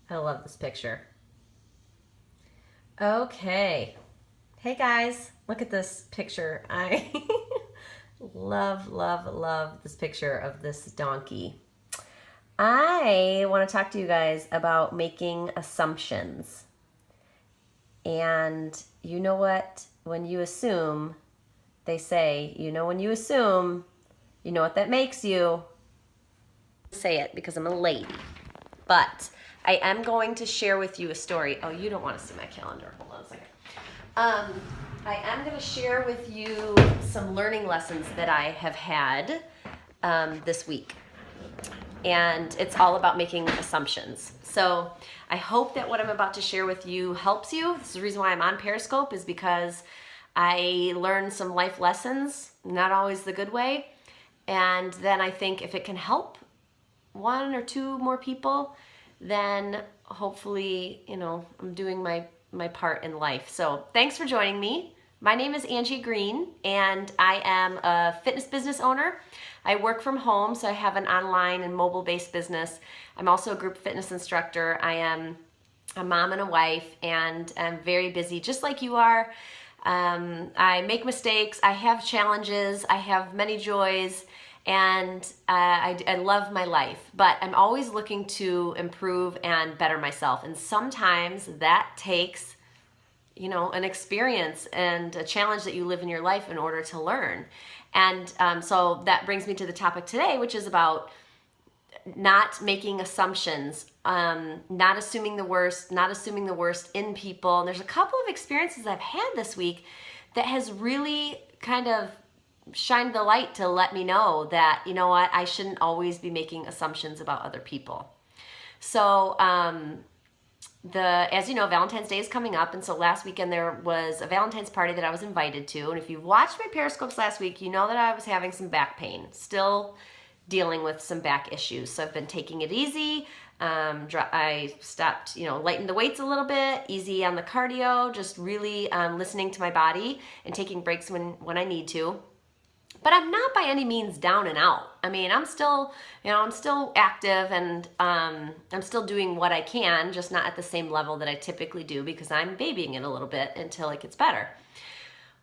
I love this picture. Okay. Hey guys, look at this picture. I love, love, love this picture of this donkey. I want to talk to you guys about making assumptions. And you know what? When you assume, they say, when you assume, you know what that makes you. Say it because I'm a lady. But I am going to share with you a story. Oh, you don't want to see my calendar. Hold on a second. I am going to share with you some learning lessons that I have had this week. And it's all about making assumptions. So I hope that what I'm about to share with you helps you. This is the reason why I'm on Periscope, is because I learned some life lessons, not always the good way. And then I think if it can help one or two more people, then hopefully, I'm doing my part in life. So thanks for joining me. My name is Angie Green, and I am a fitness business owner. I work from home, so I have an online and mobile-based business. I'm also a group fitness instructor. I am a mom and a wife, and I'm very busy, just like you are. I make mistakes, I have challenges, I have many joys, and I love my life, but I'm always looking to improve and better myself. And sometimes that takes, an experience and a challenge that you live in your life in order to learn. And so that brings me to the topic today, which is about not making assumptions, not assuming the worst, in people. And there's a couple of experiences I've had this week that has really kind of shined the light to let me know that, you know what, I shouldn't always be making assumptions about other people. So, as you know, Valentine's Day is coming up, and so last weekend there was a Valentine's party that I was invited to, and if you watched my Periscopes last week, you know that I was having some back pain, still dealing with some back issues, so I've been taking it easy. I stopped, lightened the weights a little bit, easy on the cardio, just really listening to my body and taking breaks when I need to. But I'm not by any means down and out. I mean, I'm still active, and I'm still doing what I can, just not at the same level that I typically do, because I'm babying it a little bit until it gets better.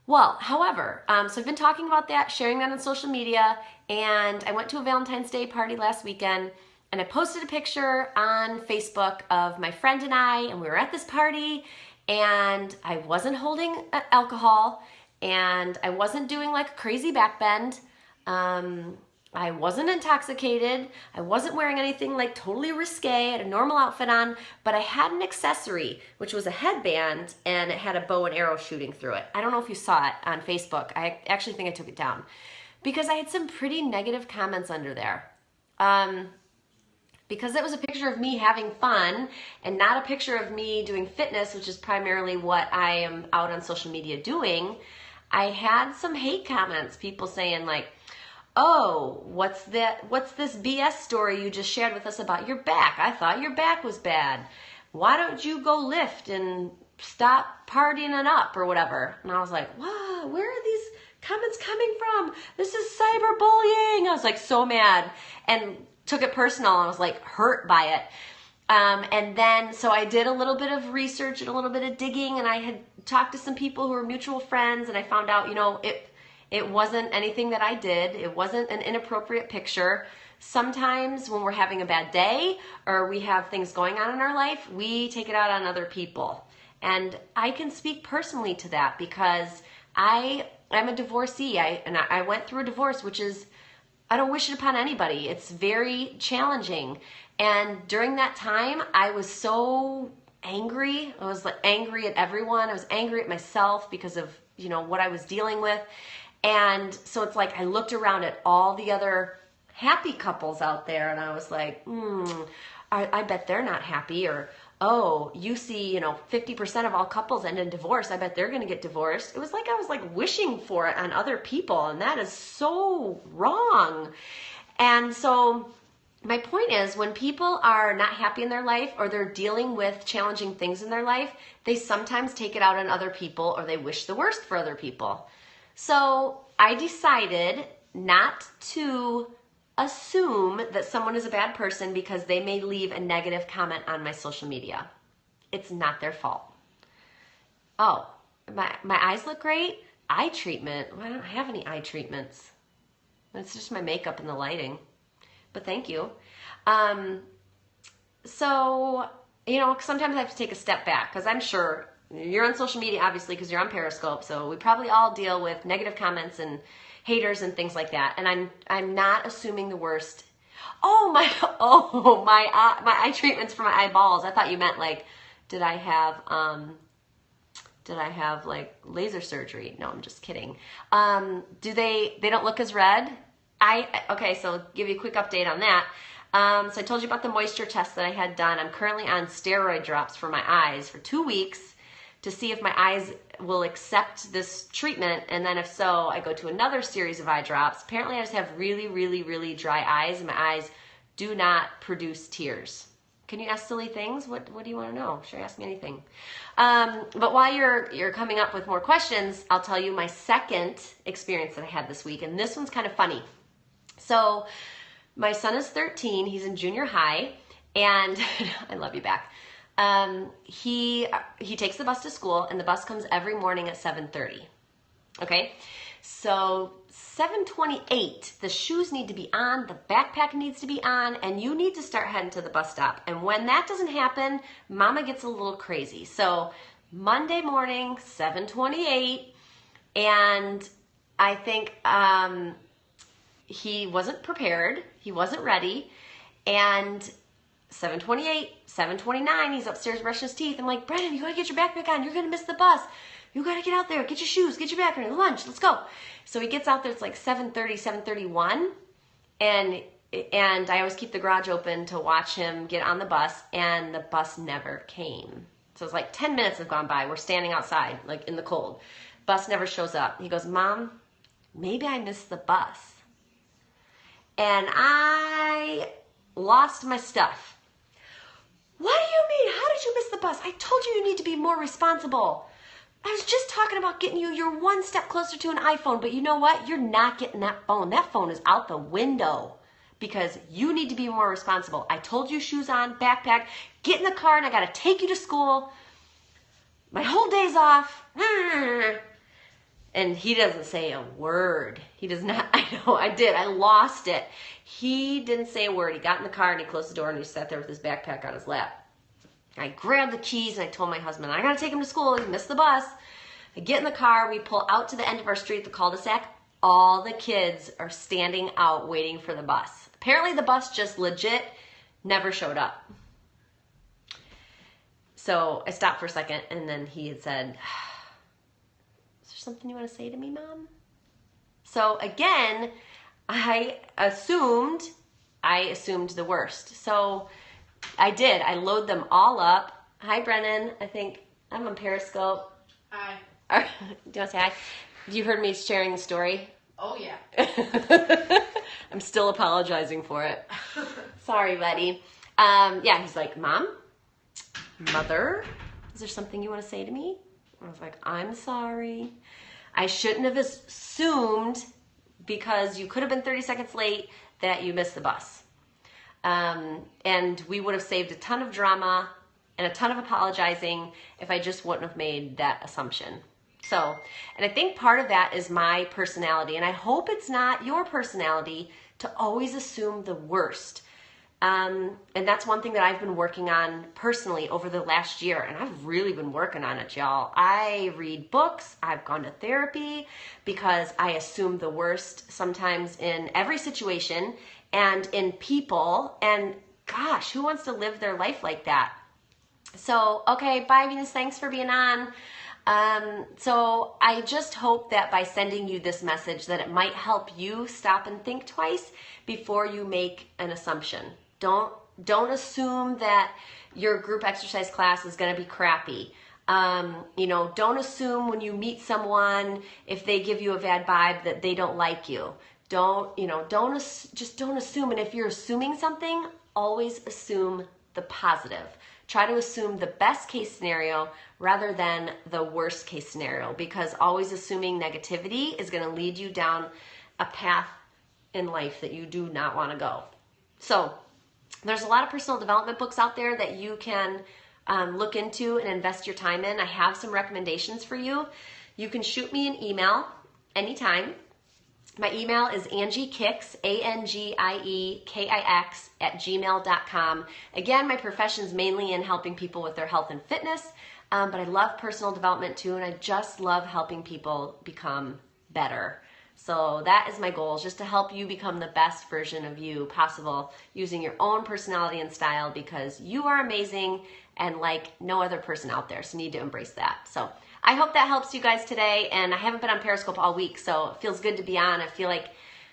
Well, however, so I've been talking about that, sharing that on social media, and I went to a Valentine's Day party last weekend, and I posted a picture on Facebook of my friend and I, and we were at this party, and I wasn't holding alcohol, and I wasn't doing like a crazy back bend. I wasn't intoxicated. I wasn't wearing anything like totally risque. I had a normal outfit on, but I had an accessory, which was a headband, and it had a bow and arrow shooting through it. I don't know if you saw it on Facebook. I actually think I took it down because I had some pretty negative comments under there. Because it was a picture of me having fun and not a picture of me doing fitness, which is primarily what I am out on social media doing. I had some hate comments, people saying like, oh, what's this BS story you just shared with us about your back? I thought your back was bad. Why don't you go lift and stop partying it up or whatever? And I was like, wow, where are these comments coming from? This is cyberbullying. I was like so mad and took it personal. I was like hurt by it. And then, so I did a little bit of research and a little bit of digging, and I had talked to some people who were mutual friends, and I found out, it wasn't anything that I did. It wasn't an inappropriate picture. Sometimes when we're having a bad day or we have things going on in our life, we take it out on other people. And I can speak personally to that because I'm a divorcee. I went through a divorce, which is, I don't wish it upon anybody. It's very challenging. And during that time, I was so angry. I was like angry at everyone. I was angry at myself because of, what I was dealing with. And so it's like I looked around at all the other happy couples out there, and I was like, I bet they're not happy. Or, oh, you see, 50% of all couples end in divorce. I bet they're going to get divorced. It was like I was like wishing for it on other people, and that is so wrong. And so my point is, when people are not happy in their life or they're dealing with challenging things in their life, they sometimes take it out on other people, or they wish the worst for other people. So I decided not to assume that someone is a bad person because they may leave a negative comment on my social media. It's not their fault. Oh, my eyes look great? Eye treatment? Well, I don't have any eye treatments. It's just my makeup and the lighting. But thank you. So, you know, sometimes I have to take a step back because I'm sure you're on social media, obviously, because you're on Periscope. So we probably all deal with negative comments and haters and things like that. And I'm not assuming the worst. Oh, my eye treatments for my eyeballs. I thought you meant like, did I have like laser surgery? No, I'm just kidding. Do they don't look as red? Okay, so I'll give you a quick update on that. So I told you about the moisture test that I had done. I'm currently on steroid drops for my eyes for 2 weeks to see if my eyes will accept this treatment. And then if so, I go to another series of eye drops. Apparently I just have really, really, really dry eyes and my eyes do not produce tears. Can you ask silly things? What do you want to know? Sure, ask me anything. But while you're coming up with more questions, I'll tell you my second experience that I had this week. And this one's kind of funny. So my son is 13. He's in junior high. And I love you back. He takes the bus to school, and the bus comes every morning at 7:30. Okay? So 7:28, the shoes need to be on, the backpack needs to be on, and you need to start heading to the bus stop. And when that doesn't happen, Mama gets a little crazy. So Monday morning, 7:28, and I think he wasn't prepared, he wasn't ready, and 7:28, 7:29, he's upstairs brushing his teeth. I'm like, Brennan, you gotta get your backpack on, you're gonna miss the bus. You gotta get out there, get your shoes, get your backpack, lunch, let's go. So he gets out there, it's like 7:30, 7:31, and I always keep the garage open to watch him get on the bus, and the bus never came. So it's like 10 minutes have gone by, we're standing outside, like in the cold. Bus never shows up. He goes, Mom, maybe I missed the bus. And I lost my stuff. What do you mean? How did you miss the bus? I told you need to be more responsible. I was just talking about getting you, you're one step closer to an iPhone, but you know what? You're not getting that phone. That phone is out the window because you need to be more responsible. I told you shoes on, backpack, get in the car, and I got to take you to school. My whole day's off. And he doesn't say a word. He does not. I know, I did. I lost it. He didn't say a word. He got in the car and he closed the door and he sat there with his backpack on his lap. I grabbed the keys and I told my husband, I got to take him to school. He missed the bus. I get in the car. We pull out to the end of our street, the cul-de-sac. All the kids are standing out waiting for the bus. Apparently the bus just legit never showed up. So I stopped for a second and then he had said, something you want to say to me, Mom? So again, I assumed the worst. So I did. I load them all up. Hi, Brennan. I think I'm on Periscope. Hi. Do you want to say hi? You heard me sharing the story? Oh, yeah. I'm still apologizing for it. Sorry, buddy. Yeah, he's like, Mom, Mother, is there something you want to say to me? I was like, I'm sorry. I shouldn't have assumed because you could have been 30 seconds late that you missed the bus. And we would have saved a ton of drama and a ton of apologizing if I just wouldn't have made that assumption. So, and I think part of that is my personality, and I hope it's not your personality to always assume the worst. And that's one thing that I've been working on personally over the last year, and I've really been working on it, y'all. I read books, I've gone to therapy because I assume the worst sometimes in every situation and in people, and gosh, who wants to live their life like that? So, okay, bye Venus, thanks for being on. So I just hope that by sending you this message that it might help you stop and think twice before you make an assumption. Don't assume that your group exercise class is going to be crappy. Don't assume when you meet someone, if they give you a bad vibe, that they don't like you. Don't assume. And if you're assuming something, always assume the positive. Try to assume the best case scenario rather than the worst case scenario, because always assuming negativity is going to lead you down a path in life that you do not want to go. So there's a lot of personal development books out there that you can look into and invest your time in. I have some recommendations for you. You can shoot me an email anytime. My email is angiekix, ANGIEKIX @gmail.com. Again, my profession is mainly in helping people with their health and fitness, but I love personal development too, and I just love helping people become better. So that is my goal, is just to help you become the best version of you possible using your own personality and style, because you are amazing and like no other person out there. So you need to embrace that. So I hope that helps you guys today. And I haven't been on Periscope all week, so it feels good to be on. I feel like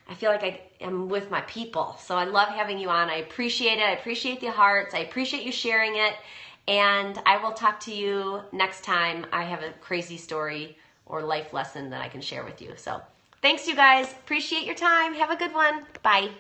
I am with my people. So I love having you on. I appreciate it. I appreciate the hearts. I appreciate you sharing it. And I will talk to you next time I have a crazy story or life lesson that I can share with you. So thanks, you guys. Appreciate your time. Have a good one. Bye.